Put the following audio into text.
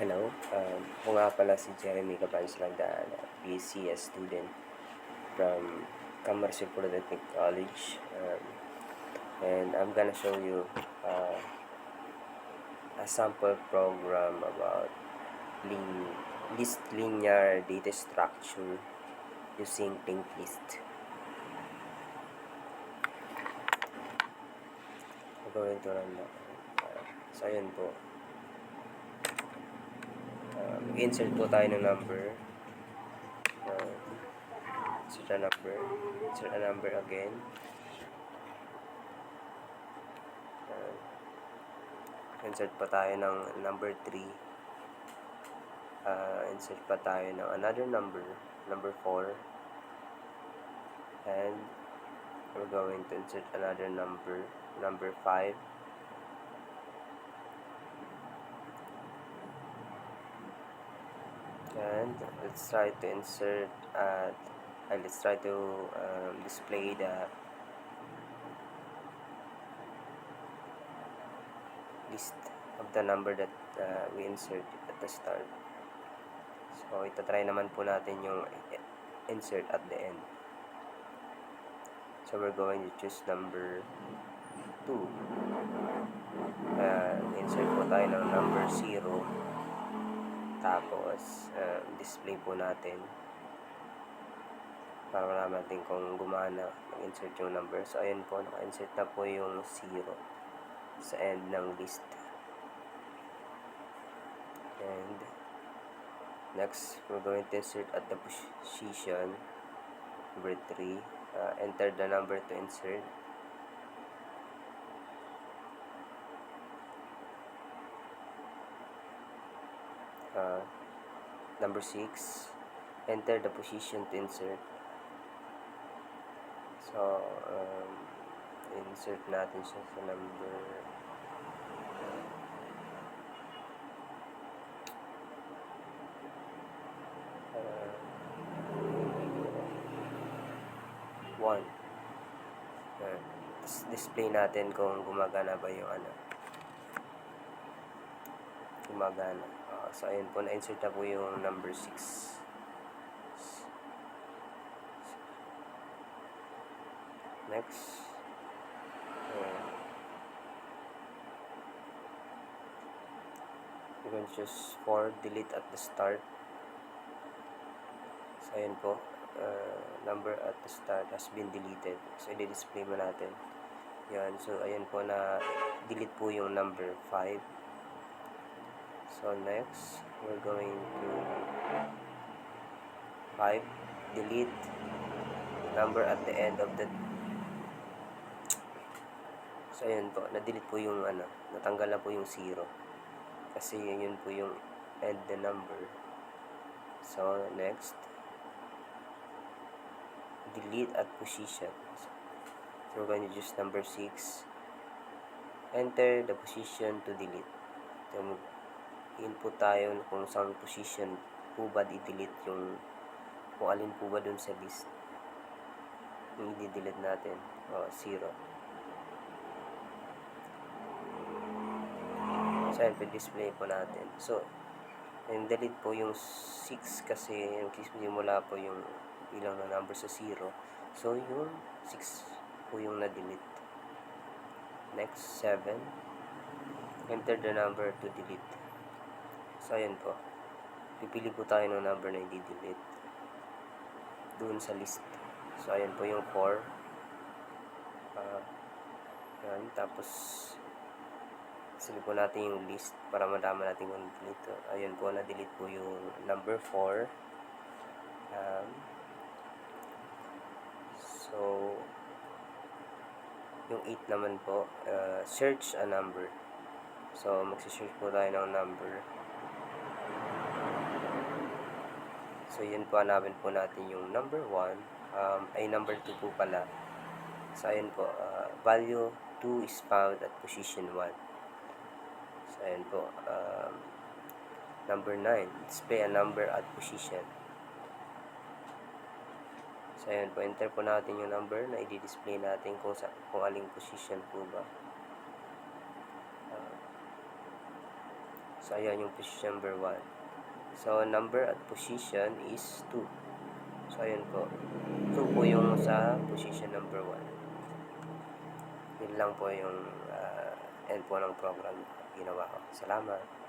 Hello, ako nga pala si Jeremy Cabanz Langdaan, BCS student from Commercial Polytechnic College, and I'm gonna show you a sample program about list linear data structure using linked list. Gagawin ito lang na. So, ayun po. Insert po tayo ng number. Insert a number again. Insert pa tayo ng number 3. Insert pa tayo ng another number 4. And we're going to insert another number 5. And let's try to insert let's try to display the list of the number that we insert at the start. So itatry naman po natin yung insert at the end. So we're going to choose number 2. Insert po tayo ng number 0. Tapos display po natin para malaman natin kung gumana mag-insert yung number. So ayun po, naka-insert na po yung 0 sa end ng list. And next, we're going to insert at the position number 3. Enter the number to insert. Number 6, enter the position to insert. So insert natin siya sa number 1. Display natin kung gumagana ba yung gumagana. So ayun po, na-insert na po yung number 6. Next, you can choose for delete at the start. So ayun po, number at the start has been deleted. So i-display mo natin yan. So ayun po, na delete po yung number 5. So next, we're going to 5, delete number at the end of the. So ayun po, na-delete po yung natanggal na po yung 0 kasi yun po yung end the number. So next, delete at position. So we're going to use number 6, enter the position to delete. So input tayo kung saan position po ba i-delete yung, kung alin po ba dun sa list yung i-delete natin. 0. So yan, display po natin. So delete po yung 6 kasi simula po yung ilang na number sa 0. So yung 6 po yung na-delete. Next, 7, enter the number to delete. So ayan po, pipili po tayo ng number na i-delete doon sa list. So ayan po yung 4. Yan, tapos select po natin yung list para malaman natin kung delete. Ayan po, na-delete po yung number 4. So yung 8 naman po, search a number. So magsi-search po tayo ng number. So yun po, hanapin po natin yung number 1, number 2 po pala. So ayun po, value 2 is found at position 1. So ayun po, number 9, display a number at position. So ayun po, enter po natin yung number na i-display natin kung aling position po ba. So, ayan yung position number 1. So, number at position is 2. So, ayan po. 2 po yung sa position number 1. Yun lang po yung end po ng program ginawa ko. Salamat.